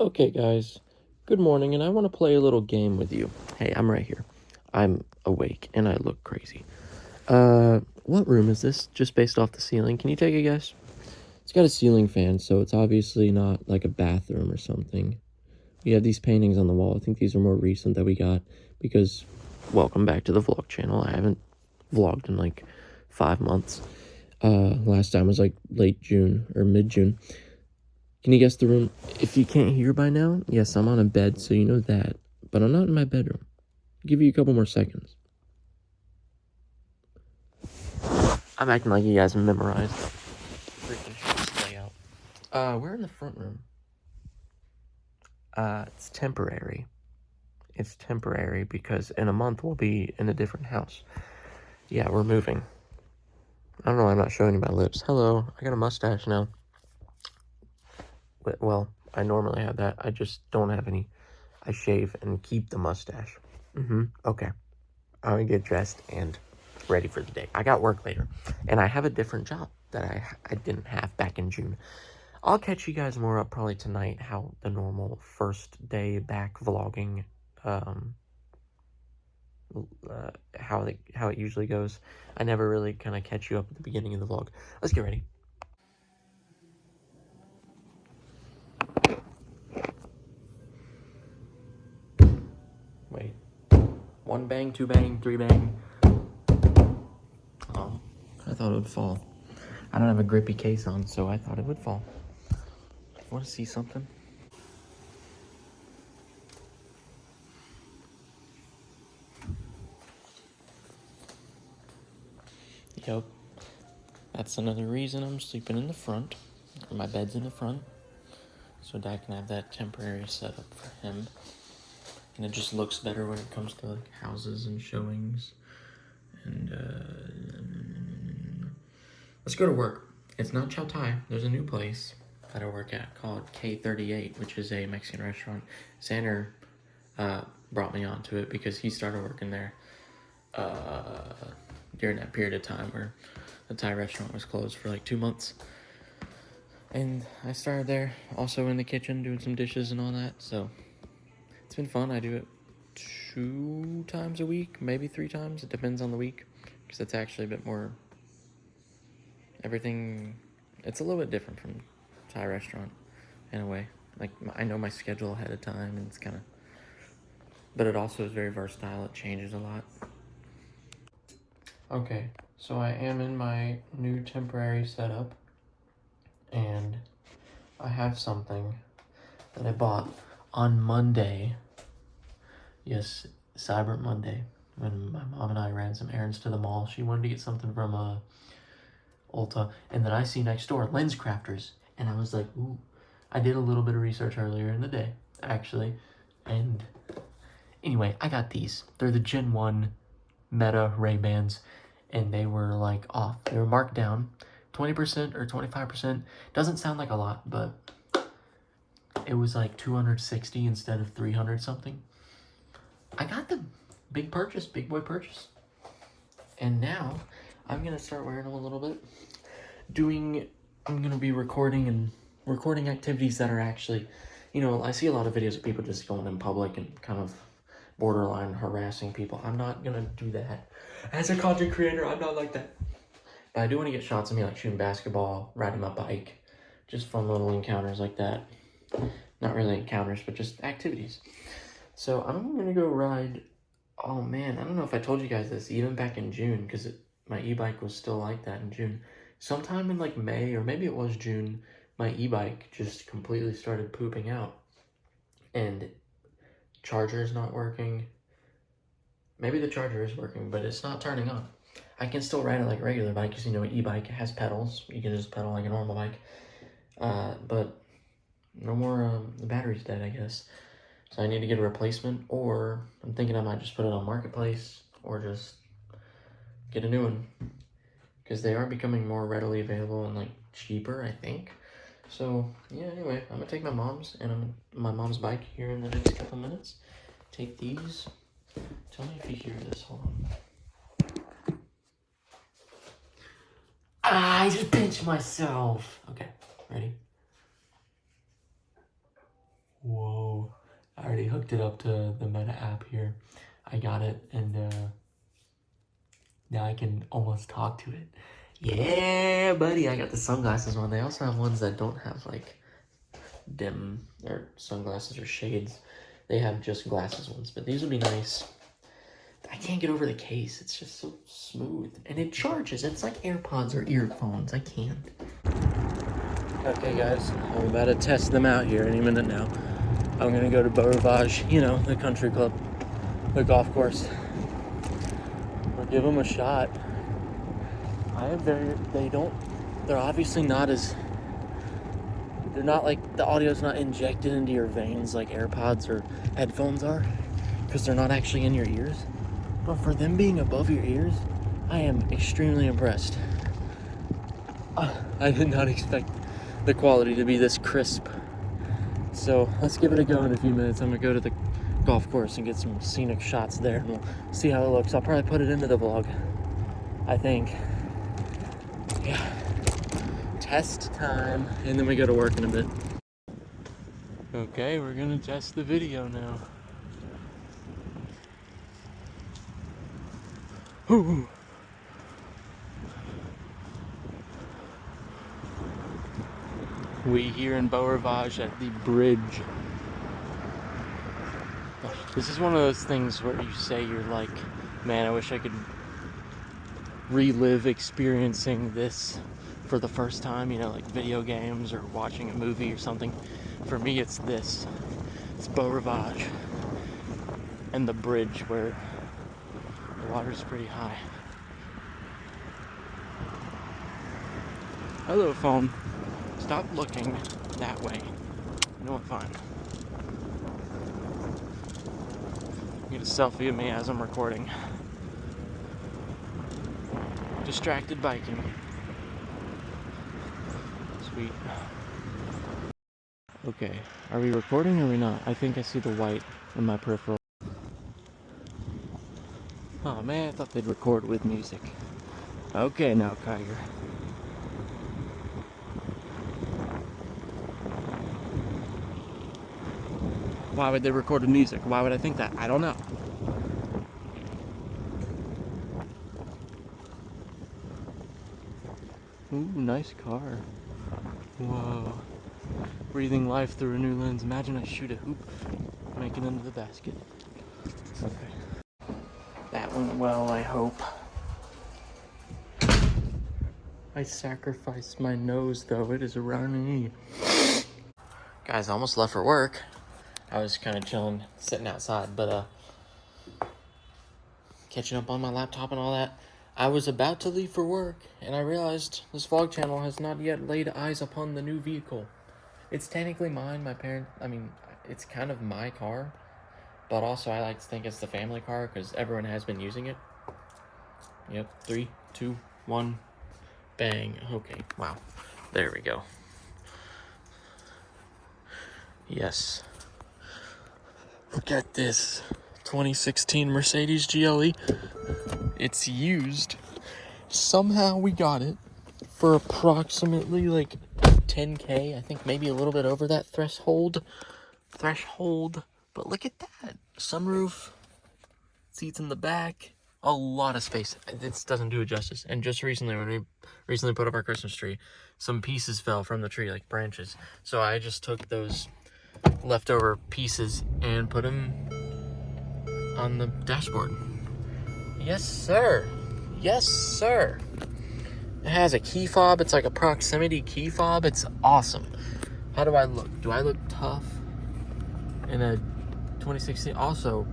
Okay, guys, good morning, and I want to play a little game with you. Hey, I'm right here. I'm awake, and I look crazy. What room is this? Just based off the ceiling. Can you take a guess? It's got a ceiling fan, so it's obviously not like a bathroom or something. We have these paintings on the wall. I think these are more recent that we got because, welcome back to the vlog channel. I haven't vlogged in like 5 months. Last time was like late June or mid-June. Can you guess the room? If you can't hear by now, yes, I'm on a bed, so you know that. But I'm not in my bedroom. I'll give you a couple more seconds. I'm acting like you guys memorized freaking house layout. We're in the front room. It's temporary. It's temporary because in a month we'll be in a different house. Yeah, we're moving. I don't know why I'm not showing you my lips. Hello, I got a mustache now. Well, I normally have that. I just don't have any. I shave and keep the mustache. Okay. I'm gonna get dressed and ready for the day. I got work later, and I have a different job that I didn't have back in June. I'll catch you guys more up probably tonight, how the normal first day back vlogging, how it usually goes. I never really kind of catch you up at the beginning of the vlog. Let's get ready. Wait. 1 bang, 2 bang, 3 bang. Oh, I thought it would fall. I don't have a grippy case on, so I thought it would fall. Want to see something? Yep. That's another reason I'm sleeping in the front. My bed's in the front. So Dad can have that temporary setup for him. And it just looks better when it comes to like houses and showings. And let's go to work. It's not Chow Tai. There's a new place that I work at called K38, which is a Mexican restaurant. Xander brought me onto it because he started working there during that period of time where the Thai restaurant was closed for like 2 months. And I started there, also in the kitchen, doing some dishes and all that, so it's been fun. I do it 2 times a week, maybe 3 times. It depends on the week, because it's actually a bit more, everything, it's a little bit different from Thai restaurant, in a way. Like, I know my schedule ahead of time, and it's kind of, but it also is very versatile. It changes a lot. Okay, so I am in my new temporary setup, and I have something that I bought on Monday. Yes, Cyber Monday, when my mom and I ran some errands to the mall. She wanted to get something from Ulta, and then I see next door Lens Crafters, and I was like, ooh. I did a little bit of research earlier in the day, actually, and anyway, I got these. They're the Gen 1 Meta Ray-Bans, and they were like off. They were marked down 20% or 25%. Doesn't sound like a lot, but it was like 260 instead of 300 something. I got the big boy purchase. And now I'm gonna start wearing them a little bit. I'm gonna be recording activities that are actually, I see a lot of videos of people just going in public and kind of borderline harassing people. I'm not gonna do that. As a content creator, I'm not like that. But I do want to get shots of me like shooting basketball, riding my bike, just fun little encounters like that. Not really encounters, but just activities. So I'm gonna go ride. Oh man, I don't know if I told you guys this, even back in June, because my e-bike was still like that in June. Sometime in like May, or maybe it was June, my e-bike just completely started pooping out. And charger is not working. Maybe the charger is working, but it's not turning on. I can still ride it like a regular bike, because e-bike has pedals. You can just pedal like a normal bike. But no more, the battery's dead, I guess. So I need to get a replacement, or I'm thinking I might just put it on Marketplace, or just get a new one, because they are becoming more readily available and like cheaper, I think. So yeah, anyway, I'm gonna take my mom's bike here in the next couple minutes. Take these. Tell me if you hear this. Hold on. I just pinched myself. Okay, ready? Whoa. I already hooked it up to the Meta app here. I got it, and now I can almost talk to it. Yeah, buddy. I got the sunglasses one. They also have ones that don't have like dim or sunglasses or shades. They have just glasses ones, but these would be nice. I can't get over the case. It's just so smooth. And it charges. It's like AirPods or earphones. I can't. Okay, guys. I'm about to test them out here any minute now. I'm going to go to Beau Rivage, you know, the country club, the golf course. We'll give them a shot. They're obviously not as, they're not like, the audio's not injected into your veins like AirPods or headphones are, because they're not actually in your ears. But for them being above your ears, I am extremely impressed. I did not expect the quality to be this crisp. So let's give it a go in a few minutes. I'm gonna go to the golf course and get some scenic shots there, and we'll see how it looks. I'll probably put it into the vlog, I think. Yeah. Test time, and then we go to work in a bit. Okay, we're gonna test the video now. Ooh. We here in Beau Rivage at the bridge. This is one of those things where you say you're like, man, I wish I could relive experiencing this for the first time, you know, like video games or watching a movie or something. For me, it's this. It's Beau Rivage and the bridge where the water's pretty high. Hello, phone. Stop looking that way. No, I'm fine. Get a selfie of me as I'm recording. Distracted biking. Sweet. Okay, are we recording or are we not? I think I see the white in my peripheral. Oh man, I thought they'd record with music. Okay now, Kiger. Why would they record with music? Why would I think that? I don't know. Ooh, nice car. Whoa. Breathing life through a new lens. Imagine I shoot a hoop, make it into the basket. Okay. That went well, I hope. I sacrificed my nose, though. It is running. Guys, I almost left for work. I was kind of chilling, sitting outside, but catching up on my laptop and all that. I was about to leave for work, and I realized this vlog channel has not yet laid eyes upon the new vehicle. It's technically mine. It's kind of my car, but also I like to think it's the family car because everyone has been using it. Yep, 3, 2, 1, bang. Okay, wow. There we go. Yes. Look at this 2016 Mercedes GLE. It's used. Somehow we got it for approximately like 10K. I think maybe a little bit over that threshold. But look at that. Sunroof, seats in the back, a lot of space. This doesn't do it justice. And just recently, when we recently put up our Christmas tree, some pieces fell from the tree, like branches. So I just took those leftover pieces and put them on the dashboard. Yes, sir. Yes, sir. It has a key fob. It's like a proximity key fob. It's awesome. How do I look? Do I look tough in a 2016? Also,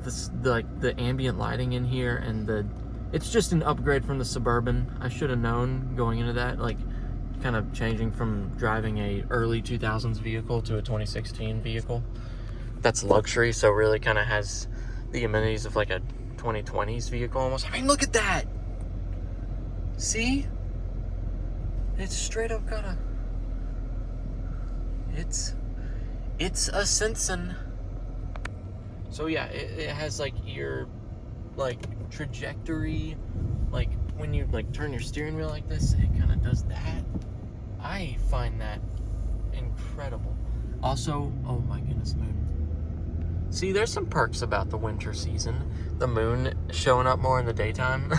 the ambient lighting in here and it's just an upgrade from the Suburban. I should have known going into that, like kind of changing from driving a early 2000s vehicle to a 2016 vehicle. That's luxury, so really kind of has the amenities of like a 2020s vehicle almost. I mean, look at that. See? It's straight up kinda, it's a Simpson. So yeah, it has like your like trajectory, like when you like turn your steering wheel like this, it kind of does that. I find that incredible. Also, oh my goodness, moon. See, there's some perks about the winter season. The moon showing up more in the daytime.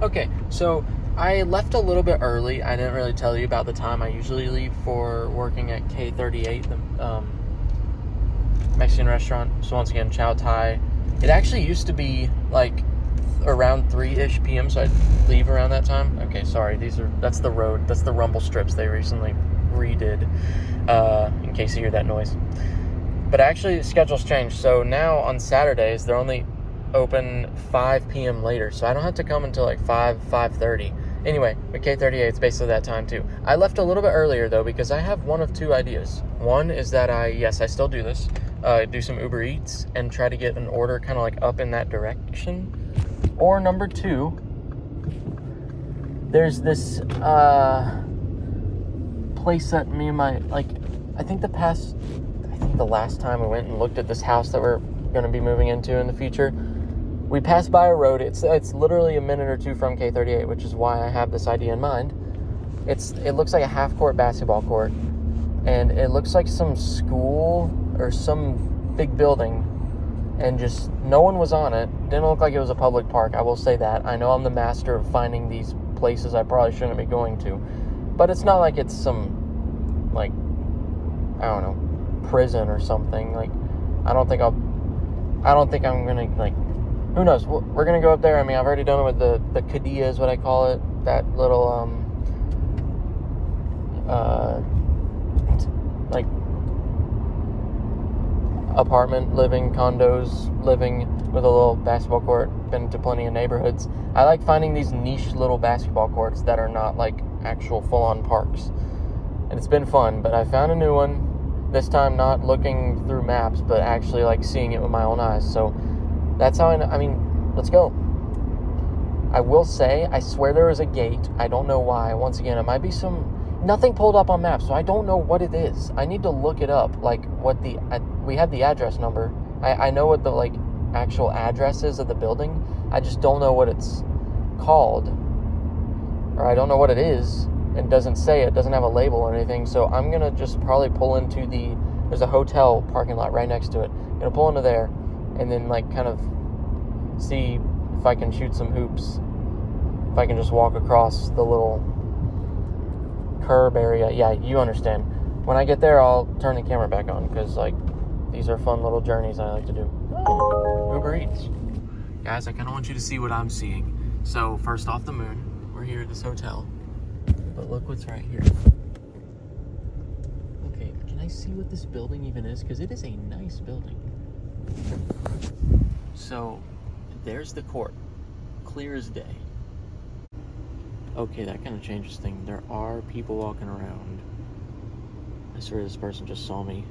Okay, so I left a little bit early. I didn't really tell you about the time I usually leave for working at K38, the Mexican restaurant. So once again, Chow Tai. It actually used to be like around 3-ish p.m., so I'd leave around that time. Okay, sorry, that's the road. That's the rumble strips they recently redid, in case you hear that noise. But actually, the schedule's changed. So now on Saturdays, they're only open 5 p.m. later. So I don't have to come until like 5:30. Anyway, with K38, it's basically that time too. I left a little bit earlier though, because I have one of two ideas. One is that I still do this, do some Uber Eats and try to get an order kind of like up in that direction. Or number two, there's this place that me and my, like, I think the last time we went and looked at this house that we're going to be moving into in the future, we passed by a road. It's literally a minute or two from K38, which is why I have this idea in mind. It looks like a half-court basketball court, and it looks like some school or some big building, and just no one was on it. Didn't look like it was a public park, I will say that. I know I'm the master of finding these places I probably shouldn't be going to, but it's not like it's some, like, I don't know, prison or something. Like, I don't think I'm gonna, like, who knows? We're gonna go up there. I mean, I've already done it with the Kadia is what I call it, that little like apartment living, condos living with a little basketball court. Been to plenty of neighborhoods. I like finding these niche little basketball courts that are not like actual full-on parks, and it's been fun. But I found a new one this time, not looking through maps, but actually like seeing it with my own eyes. So that's how I mean, let's go. I will say, I swear there is a gate. I don't know why. Once again, it might be nothing pulled up on maps, so I don't know what it is. I need to look it up, like what we had the address number. I know what the like actual address is of the building. I just don't know what it's called, or I don't know what it is. It doesn't say it, doesn't have a label or anything. So I'm gonna just probably pull into there's a hotel parking lot right next to it. I'm gonna pull into there and then like kind of see if I can shoot some hoops. If I can just walk across the little curb area. Yeah, you understand. When I get there, I'll turn the camera back on, because like these are fun little journeys I like to do. Uber Eats. Guys, I kind of want you to see what I'm seeing. So first off, the moon. We're here at this hotel. But look what's right here. Okay, can I see what this building even is? Because it is a nice building. So, there's the court. Clear as day. Okay, that kind of changes things. There are people walking around. I swear this person just saw me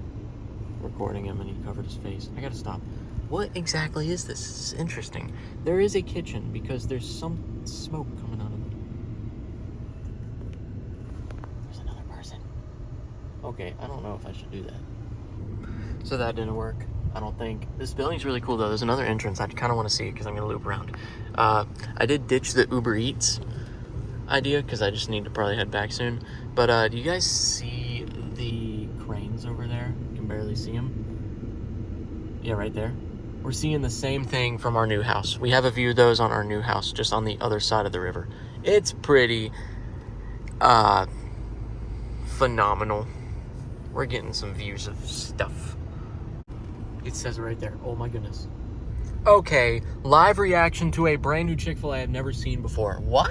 recording him and he covered his face. I gotta stop. What exactly is this? This is interesting. There is a kitchen because there's some smoke coming out of it. Okay, I don't know if I should do that. So that didn't work, I don't think. This building's really cool though. There's another entrance. I kind of want to see it because I'm going to loop around. I did ditch the Uber Eats idea because I just need to probably head back soon. But do you guys see the cranes over there? You can barely see them. Yeah, right there. We're seeing the same thing from our new house. We have a view of those on our new house, just on the other side of the river. It's pretty phenomenal. We're getting some views of stuff. It says it right there. Oh my goodness. Okay, live reaction to a brand new Chick-fil-A I've never seen before. What?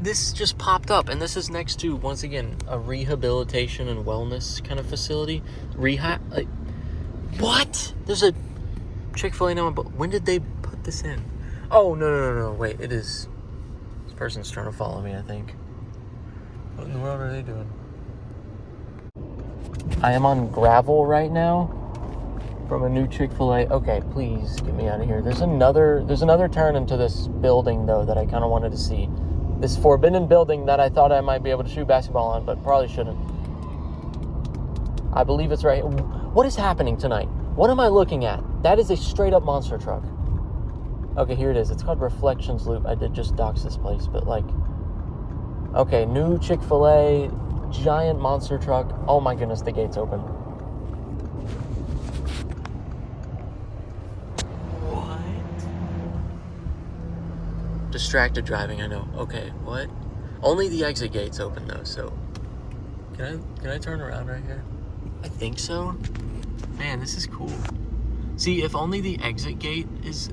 This just popped up, and this is next to, once again, a rehabilitation and wellness kind of facility. Rehab? What? There's a Chick-fil-A now, but when did they put this in? Oh, no. Wait, it is. This person's trying to follow me, I think. What in the world are they doing? I am on gravel right now from a new Chick-fil-A. Okay, please get me out of here. There's another turn into this building though that I kind of wanted to see. This forbidden building that I thought I might be able to shoot basketball on, but probably shouldn't. I believe it's right. What is happening tonight? What am I looking at? That is a straight up monster truck. Okay, here it is. It's called Reflections Loop. I did just dox this place, but like, Okay, new Chick-fil-A, giant monster truck. Oh my goodness, the gate's open. What? Distracted driving, I know. Okay, what? Only the exit gate's open though, so. Can I turn around right here? I think so. Man, this is cool. See, if only the exit gate is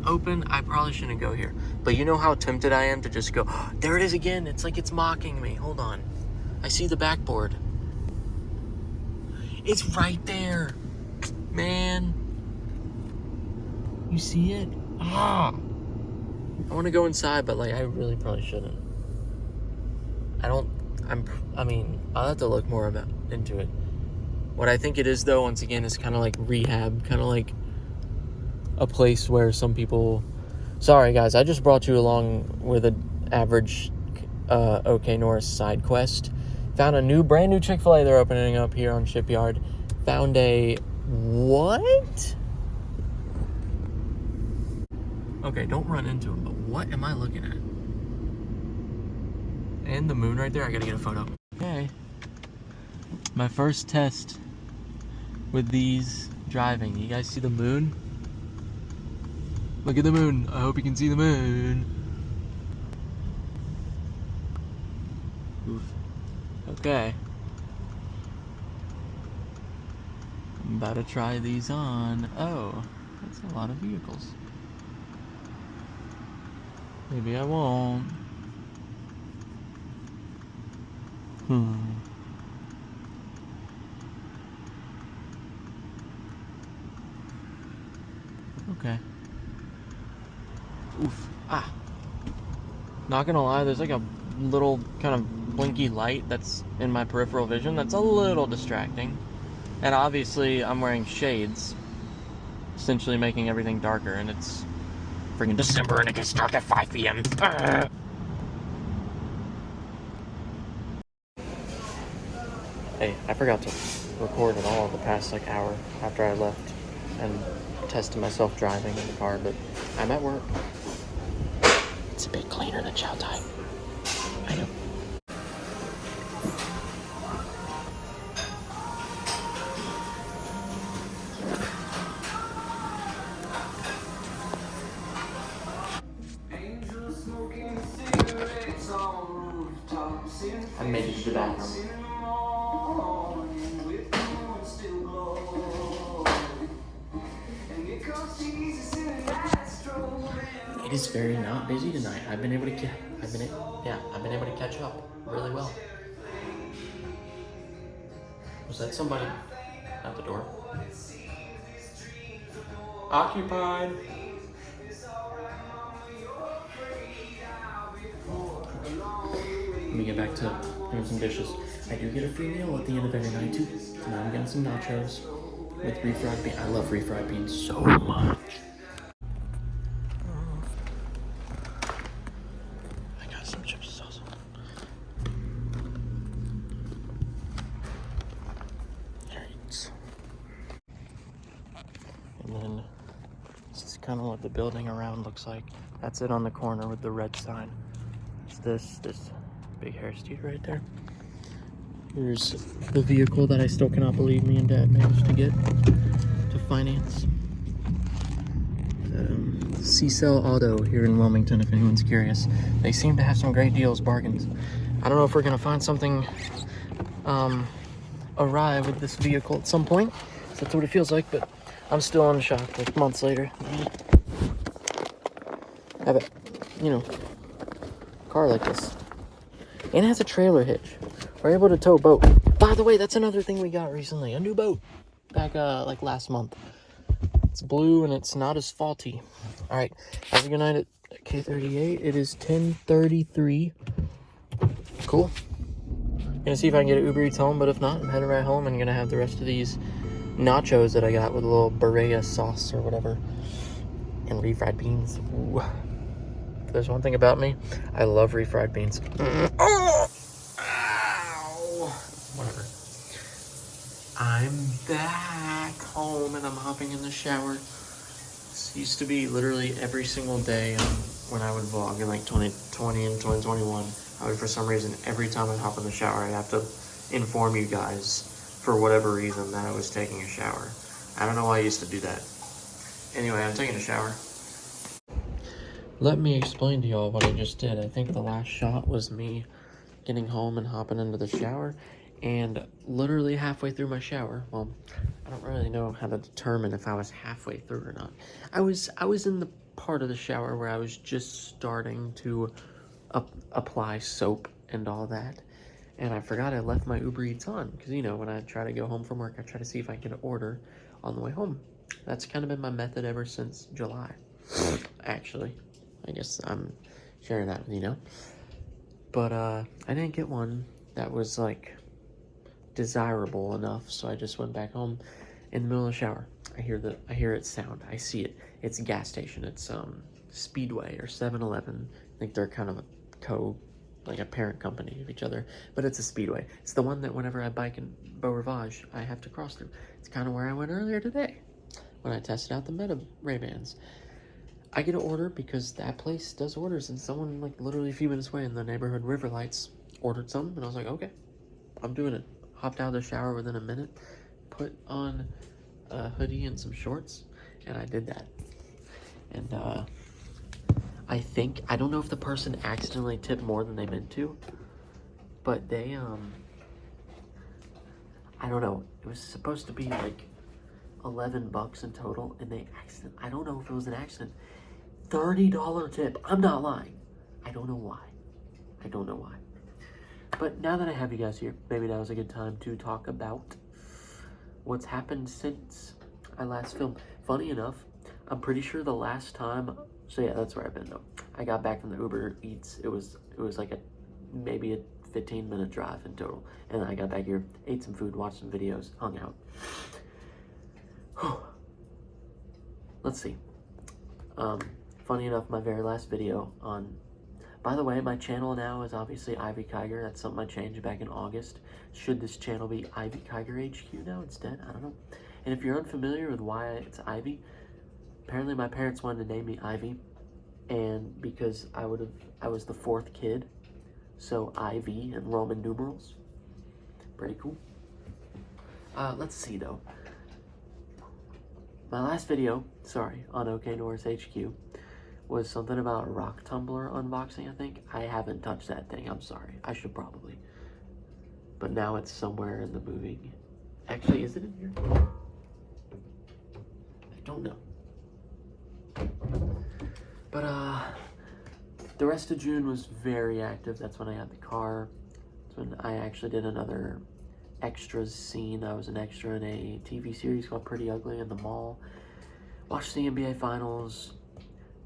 open, I probably shouldn't go here. But you know how tempted I am to just go, oh, there it is again. It's like it's mocking me. Hold on. I see the backboard. It's right there. Man. You see it? Ah. I want to go inside, but like I really probably shouldn't. I'll have to look more into it. What I think it is though, once again, is kind of like rehab, kind of like a place where some people, sorry guys, I just brought you along with an average OK Norris side quest. Found a brand new Chick-fil-A they're opening up here on Shipyard. Found a, what? Okay, don't run into him, but what am I looking at? And the moon right there, I gotta get a photo. Okay. My first test with these driving. You guys see the moon? Look at the moon. I hope you can see the moon. Oof. Okay. I'm about to try these on. Oh, that's a lot of vehicles. Maybe I won't. Okay. Oof. Ah. Not gonna lie, there's like a little kind of blinky light that's in my peripheral vision that's a little distracting. And obviously I'm wearing shades, essentially making everything darker, and it's freaking December and it gets dark at 5 p.m. Hey, I forgot to record at all the past like hour after I left and tested myself driving in the car, but I'm at work. It's a bit cleaner than Chow Tai. I know. I made it to the bathroom. It is very not busy tonight. I've been able to catch up really well. Was that somebody at the door? Occupied. Let me get back to doing some dishes. I do get a free meal at the end of every night too. Tonight I'm getting some nachos with refried beans. I love refried beans so much. I got some chips sauce. Alright. And then this is kind of what the building around looks like. That's it on the corner with the red sign. It's this big hair steed right there. Here's the vehicle that I still cannot believe me and Dad managed to get to finance. C-Cell Auto here in Wilmington, if anyone's curious. They seem to have some great deals, bargains. I don't know if we're gonna find something awry with this vehicle at some point. That's what it feels like, but I'm still in shock, like months later. Have a, car like this. And it has a trailer hitch. We're able to tow a boat. By the way, that's another thing we got recently. A new boat. Back, like last month. It's blue and it's not as faulty. Alright, have a good night at K38. It is 10:33. Cool. Gonna see if I can get an Uber Eats home, but if not, I'm heading right home and gonna have the rest of these nachos that I got with a little Berea sauce or whatever. And refried beans. Ooh. If there's one thing about me, I love refried beans. Oh! Ow! Whatever. I'm back home and I'm hopping in the shower. This used to be literally every single day when I would vlog in like 2020 and 2021. For some reason, every time I hop in the shower, I have to inform you guys for whatever reason that I was taking a shower. I don't know why I used to do that. Anyway, I'm taking a shower. Let me explain to y'all what I just did. I think the last shot was me getting home and hopping into the shower, and literally halfway through my shower, well, I don't really know how to determine if I was halfway through or not. I was in the part of the shower where I was just starting to apply soap and all that, and I forgot I left my Uber Eats on, because, you know, when I try to go home from work, I try to see if I can order on the way home. That's kind of been my method ever since July, actually. I guess I'm sharing that with you now. But I didn't get one that was like desirable enough, so I just went back home in the middle of the shower. I hear its sound. I see it. It's a gas station. It's Speedway or 7-Eleven. I think they're kind of like a parent company of each other, but it's a Speedway. It's the one that whenever I bike in Beau Rivage, I have to cross through. It's kind of where I went earlier today when I tested out the Meta Ray-Bans. I get an order because that place does orders, and someone like literally a few minutes away in the neighborhood River Lights ordered some, and I was like, okay, I'm doing it. Hopped out of the shower within a minute, put on a hoodie and some shorts, and I did that. And I don't know if the person accidentally tipped more than they meant to, but they I don't know, it was supposed to be like $11 in total, and I don't know if it was an accident. $30 tip. I'm not lying. I don't know why. But now that I have you guys here, maybe now is a good time to talk about what's happened since I last filmed. Funny enough, I'm pretty sure the last time, so yeah, that's where I've been though. I got back from the Uber Eats. It was like maybe a 15-minute drive in total. And then I got back here, ate some food, watched some videos, hung out. Let's see. Funny enough, my very last video on, by the way, my channel now is obviously Ivy Kiger. That's something I changed back in August. Should this channel be Ivy Kiger HQ now instead? I don't know. And if you're unfamiliar with why it's Ivy, apparently my parents wanted to name me Ivy, and because I was the fourth kid, so Ivy in Roman numerals. Pretty cool. Let's see though. My last video, on OK Norris HQ, was something about a rock tumbler unboxing, I think. I haven't touched that thing, I'm sorry. I should probably. But now it's somewhere in the moving. Actually, is it in here? I don't know. But, the rest of June was very active. That's when I had the car. That's when I actually did another extras scene. I was an extra in a TV series called Pretty Ugly in the mall. Watched the NBA Finals.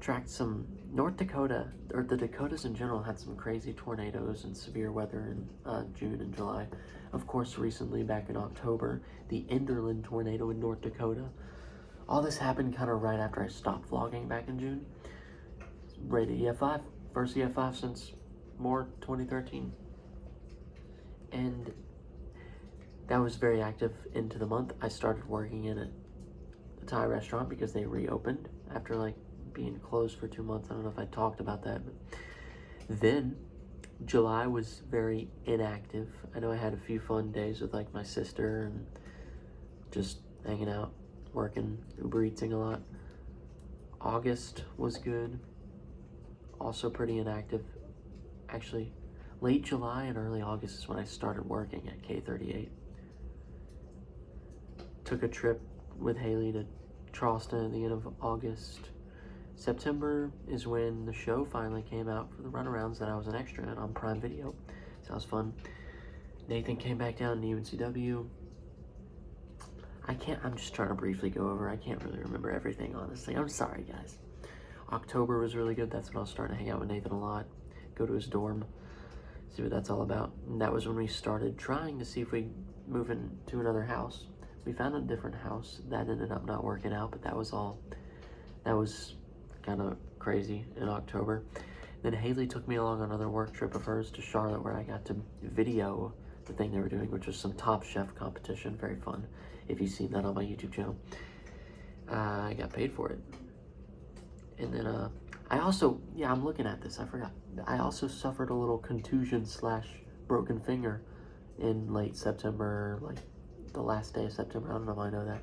Tracked some North Dakota, or the Dakotas in general, had some crazy tornadoes and severe weather in June and July. Of course, recently, back in October, the Enderlin tornado in North Dakota. All this happened kind of right after I stopped vlogging back in June. Rated EF5, first EF5 since more 2013. And that was very active into the month. I started working in a Thai restaurant because they reopened after like being closed for 2 months. I don't know if I talked about that, but then July was very inactive. I know I had a few fun days with like my sister and just hanging out, working, Uber Eating a lot. August was good, also pretty inactive. Actually, late July and early August is when I started working at K38. Took a trip with Haley to Charleston at the end of August. September is when the show finally came out for the runarounds that I was an extra in on Prime Video. So that was fun. Nathan came back down to UNCW. I'm just trying to briefly go over. I can't really remember everything, honestly. I'm sorry, guys. October was really good. That's when I was starting to hang out with Nathan a lot. Go to his dorm, see what that's all about. And that was when we started trying to see if we move into another house. We found a different house. That ended up not working out, but that was kind of crazy in October. Then Haley took me along on another work trip of hers to Charlotte, where I got to video the thing they were doing, which was some Top Chef competition. Very fun. If you've seen that on my YouTube channel. I got paid for it. And then I also, yeah, I'm looking at this. I forgot. I also suffered a little contusion / broken finger in late September, like the last day of September. I don't know if I know that.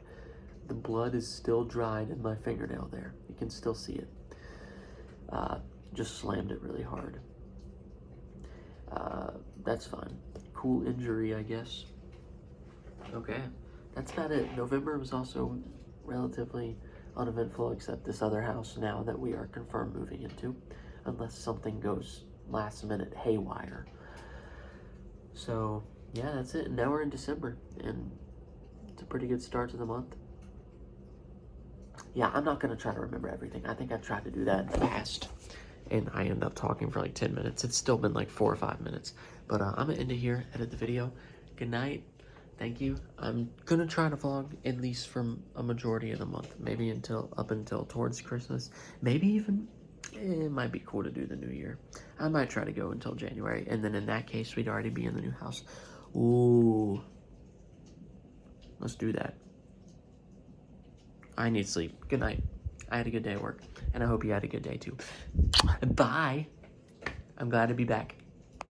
The blood is still dried in my fingernail there. You can still see it. Just slammed it really hard. That's fine. Cool injury, I guess. Okay, that's about it. November was also relatively uneventful, except this other house now that we are confirmed moving into, unless something goes last minute haywire. So yeah, that's it. Now we're in December, and it's a pretty good start to the month. Yeah, I'm not gonna try to remember everything. I think I tried to do that in the past, and I end up talking for like 10 minutes. It's still been like 4 or 5 minutes, but I'm gonna end it here, edit the video. Good night. Thank you. I'm gonna try to vlog at least from a majority of the month, maybe up until towards Christmas. Maybe even, it might be cool to do the new year. I might try to go until January, and then in that case, we'd already be in the new house. Ooh, let's do that. I need sleep. Good night. I had a good day at work, and I hope you had a good day too. Bye. I'm glad to be back.